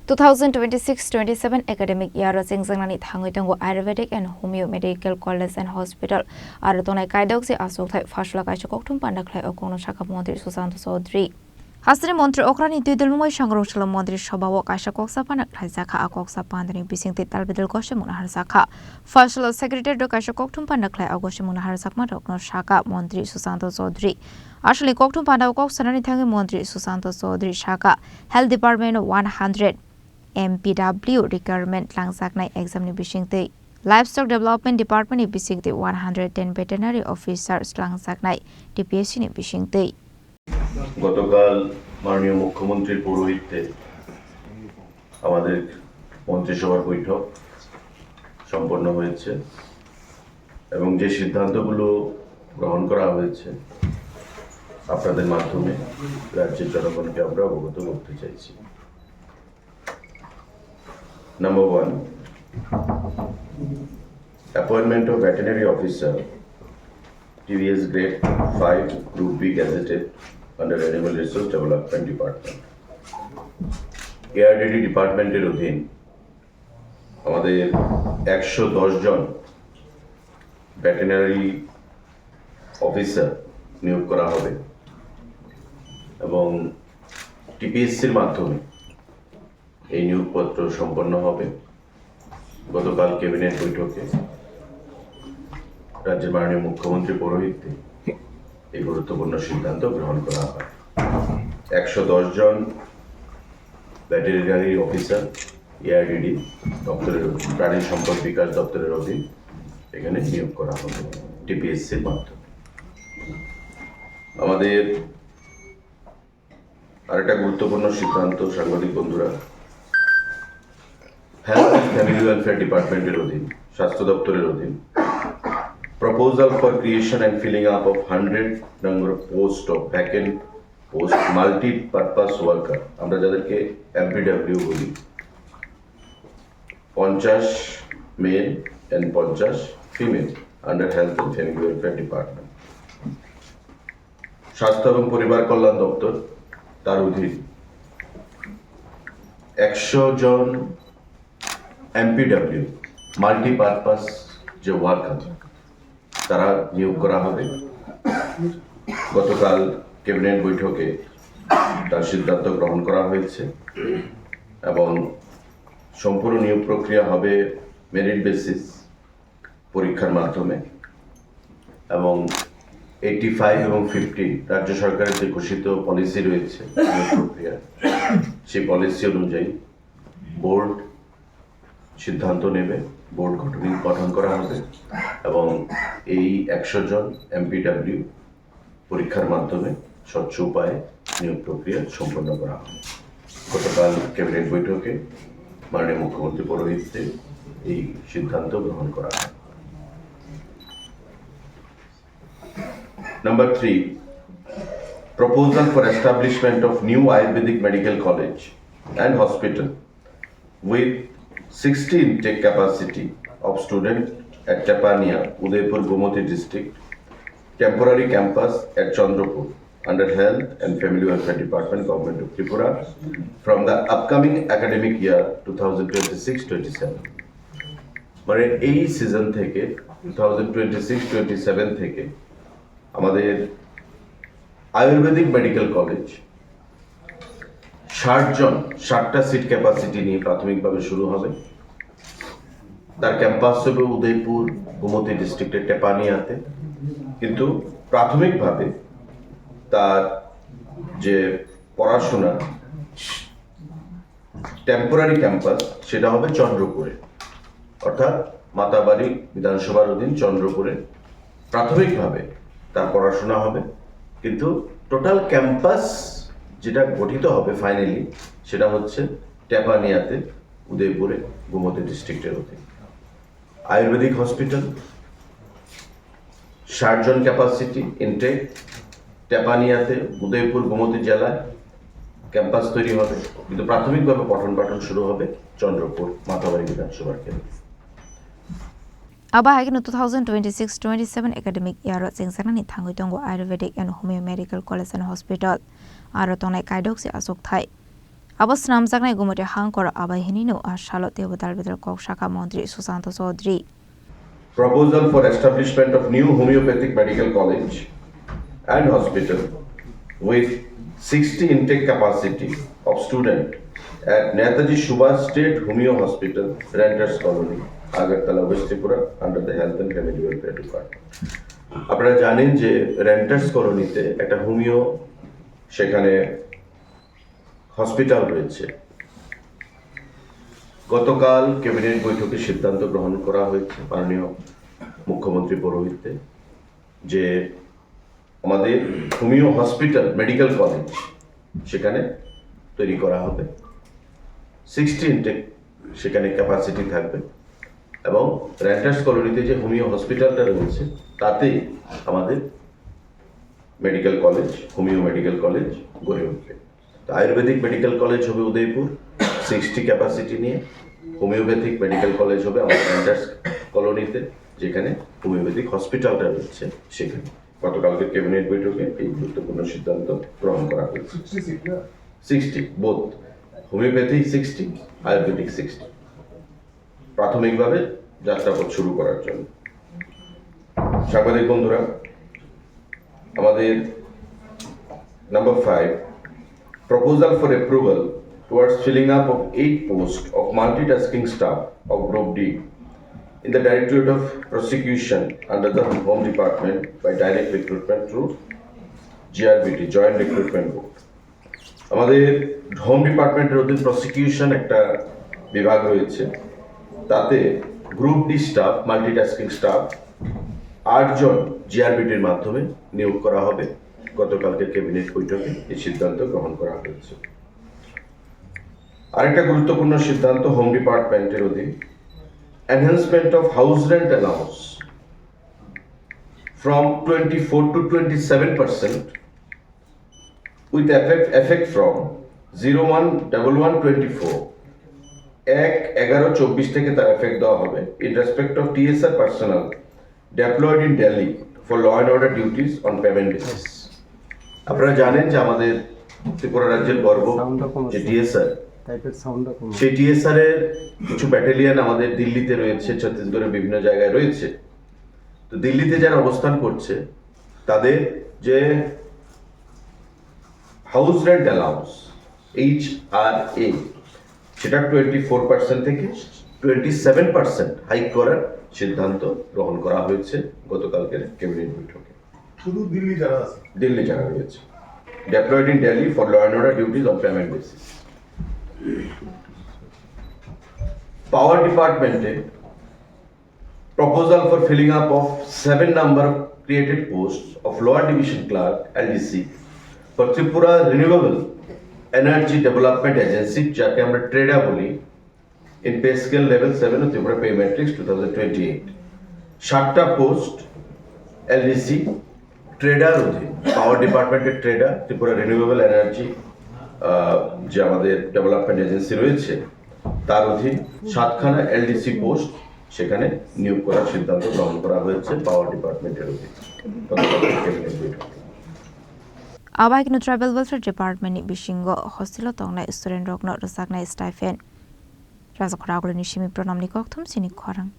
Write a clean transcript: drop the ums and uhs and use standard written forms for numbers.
2026-27 academic year singsangnani thangoi tango Ayurvedic and Homeo Medical College and Hospital aro tonai kaidok se asok thai fashla kaisha kokthum pandaklai okono shaka mantri Susanto Chaudhary Hasri Mantri Okrani Dudulmoy Shangroshala Mantri Shabawa Kaisha Koksa Panaklai Zaka Akoksa Pandani Bisingti Talbidal Goshamuna Harsaka Fashla Secretary do Kaisha Kokthum Panaklai Agoshamuna Harsakma Dokno Shaka Mantri Susanto Chaudhary Ashli Kokthum Panda Koksanani Thangi Mantri Susanto Chaudhary Shaka Health Department 100 MPW requirement langsaknai exam ni bisingte Livestock Development Department ni bisingte 110 veterinary officers langsaknai DPSC ni bisingte গতকাল মাননীয় মুখ্যমন্ত্রীর পৌরোহিত্যে আমাদের মন্ত্রিসভার বৈঠক সম্পন্ন হয়েছে এবং যে সিদ্ধান্তগুলো গ্রহণ করা হয়েছে আপনাদের মাধ্যমে রাজ্যের জনগণকে আমরা অবগত করতে চাইছি Number 1, appointment of veterinary officer, TVS grade 5, Group B gazetted under Animal Resource Development Department. ARDD ডিপার্টমেন্টের অধীন আমাদের 110 জন ভেটেরিনারি অফিসার নিয়োগ করা হবে এবং টিপিএসসির মাধ্যমে এই নিয়োগপত্র সম্পন্ন হবে গতকাল ক্যাবিনেট বৈঠকে রাজ্যের মাননীয় মুখ্যমন্ত্রী পৌরোহিত্যে এই গুরুত্বপূর্ণ সিদ্ধান্ত গ্রহণ করা হয় 110 জন ভেটেরিনারি অফিসার এআরডিডি দপ্তরের প্রাণী সম্পদ বিকাশ দপ্তরের অধীন এখানে নিয়োগ করা হবে টিপিএসসির মাধ্যমে আমাদের আরেকটা গুরুত্বপূর্ণ সিদ্ধান্ত সাংবাদিক বন্ধুরা Health and Family Welfare Department স্বাস্থ্য দপ্তরের অধীন proposal for creation and filling up of 100 number of post of vacant post multi-purpose worker আমরা যাদেরকে MPW বলি 50 male and 50 female under Health and Family Welfare Department স্বাস্থ্য এবং পরিবার কল্যাণ দপ্তর তার অধীন 100 জন MPW মাল্টিপারপাস যে ওয়ার্কার তারা নিয়োগ করা হবে গতকাল ক্যাবিনেট বৈঠকে তার সিদ্ধান্ত গ্রহণ করা হয়েছে এবং সম্পূর্ণ নিয়োগ প্রক্রিয়া হবে মেরিট বেসিস পরীক্ষার মাধ্যমে এবং 85 এবং 50 রাজ্য সরকারের যে ঘোষিত পলিসি রয়েছে নিয়োগ প্রক্রিয়া সেই পলিসি অনুযায়ী বোর্ড সিদ্ধান্ত নেবে বোর্ড গঠন করা হবে এবং এই 100 জন MPW পরীক্ষার মাধ্যমে স্বচ্ছ উপায়ে নিয়োগ প্রক্রিয়া সম্পন্ন করা হবে গতকাল ক্যাবিনেট বৈঠকে মাননীয় মুখ্যমন্ত্রী পৌরোহিত্যে এই সিদ্ধান্ত গ্রহণ করা হয় Number 3, proposal for establishment of new Ayurvedic Medical College and Hospital with 60 intake capacity of students at Chapania, Udaipur, Gomoti district, temporary campus at Chandrapur under Health and Family Welfare Department, Government of Tripura from the upcoming academic year 2026-27. মানে এই season থেকে 2026-27 থেকে আমাদের ayurvedic medical college 60টা seat capacity নিয়ে প্রাথমিকভাবে শুরু হবে তার ক্যাম্পাস হবে উদয়পুর গোমতী ডিস্ট্রিক্টের টেপানিয়াতে কিন্তু প্রাথমিকভাবে তার যে পড়াশোনা টেম্পোরারি ক্যাম্পাস সেটা হবে চন্দ্রপুরে অর্থাৎ মাতাবাড়ি বিধানসভার অধীন চন্দ্রপুরে প্রাথমিকভাবে তার পড়াশোনা হবে কিন্তু টোটাল ক্যাম্পাস যেটা গঠিত হবে ফাইনালি সেটা হচ্ছে টেপানিয়াতে উদয়পুরে গোমতী ডিস্ট্রিক্টের অধীন আয়ুর্বেদিক হসপিটাল 60 জন ক্যাপাসিটি ইনটেক টেপানিয়াতে উদয়পুর গোমতী জেলায় ক্যাম্পাস তৈরি হবে কিন্তু প্রাথমিকভাবে পঠন পাঠন শুরু হবে চন্দ্রপুর মাতাবাড়ি বিধানসভার কেন্দ্রে Aba hagin 2026-27 academic year singsanani thangoi tongo Ayurvedic and Homeo Medical College and Hospital aro tonai kaidok se asok thai Abo snamjaknai gumute hangkor abai hinino ashalo devodal bedal kok shaka mantri Susanto Chaudhary. Proposal for establishment of new homeopathic medical college and hospital with 60 intake capacity of student at Netaji Subhash State Homeo Hospital, Renters Colony, Agartala, West Tripura, under the Health and Family Welfare Department. আপনারা জানেন যে renters কলোনিতে একটা homeo সেখানে hospital রয়েছে। গতকাল cabinet বৈঠকে সিদ্ধান্ত গ্রহণ করা হয়েছে মাননীয় মুখ্যমন্ত্রী পৌরোহিত্যে যে আমাদের হোমিও হসপিটাল মেডিকেল কলেজ সেখানে তৈরি করা হবে। 60 ইনটেক সেখানে ক্যাপাসিটি থাকবে এবং রেন্টার্স কলোনিতে যে হোমিও হসপিটালটা রয়েছে তাতে আমাদের medical college, homeo medical college গড়ে উঠবে। তো আয়ুর্বেদিক মেডিকেল কলেজ হবে উদয়পুর 60 ক্যাপাসিটি নিয়ে, হোমিওপ্যাথিক মেডিকেল কলেজ হবে আমাদের রেন্টার্স কলোনিতে যেখানে হোমিওপ্যাথিক হসপিটালটা রয়েছে সেখানে। গতকালকে ক্যাবিনেট বৈঠকে এই গুরুত্বপূর্ণ সিদ্ধান্ত গ্রহণ করা হয়েছে। 60 বোথ হোমিওপ্যাথি 60, আয়ুর্বেদিক 60 প্রাথমিকভাবে যাত্রাপথ শুরু করার জন্য। সাংবাদিক বন্ধুরা, আমাদের number 5, proposal for approval towards filling up of 8 posts of multitasking staff of Group D in the Directorate of Prosecution under the Home Department by direct recruitment through GRBT, Joint Recruitment Board. আমাদের home ডিপার্টমেন্টের অধীন prosecution একটা বিভাগ রয়েছে, তাতে group D staff, multitasking staff 8 জন জিআরবিটির মাধ্যমে নিয়োগ করা হবে। গতকালকে ক্যাবিনেট বৈঠকে এই সিদ্ধান্ত গ্রহণ করা হয়েছে। আরেকটা গুরুত্বপূর্ণ সিদ্ধান্ত হোম ডিপার্টমেন্টের অধীন enhancement of house rent allowance from 24 to 27% with effect from 01/11/24 1/11/24 থেকে তার এফেক্ট দেওয়া হবে in respect of TSR personnel deployed in Delhi for law and order duties on payment basis. আপনারা জানেন যে আমাদের ত্রিপুরা রাজ্যের গর্ব যে টিএসআর, সেই টিএসআর এর কিছু ব্যাটালিয়ন আমাদের দিল্লিতে রয়েছে, ছত্তিশগড়ের বিভিন্ন জায়গায় রয়েছে। তো দিল্লিতে যারা অবস্থান করছে তাদের যে হাউস রেন্ট অ্যালাউন্স HRA সেটা 24% থেকে 27% হাইক করার সিদ্ধান্ত গ্রহণ করা হয়েছে গতকালকের ক্যাবিনেট বৈঠকে। শুধু দিল্লি যারা রয়েছে deployed in Delhi for law and order duties on payment basis. Power Department proposal for filling up of 7 number of created posts of Lower Division Clerk LDC for Tripura Renewable Energy Development Agency, যাকে আমরা ট্রেডা বলি, in pay scale level 7 of Tripura Pay Matrix 2028. 7টা post LDC trader অধীন, power ডিপার্টমেন্টের tedder, Tripura renewable energy যে আমাদের development agency রয়েছে তার অধীন 7খানা এলডিসি পোস্ট সেখানে নিয়োগ করার সিদ্ধান্ত গ্রহণ করা হয়েছে পাওয়ার ডিপার্টমেন্টের অধীন। Abaikino Tribal Welfare Department Bishingo Hostilo Tongnai Student Rokno Rosagnai Stipend Razakhragul Nishimi Pronamni Kokthum Sinik Khorang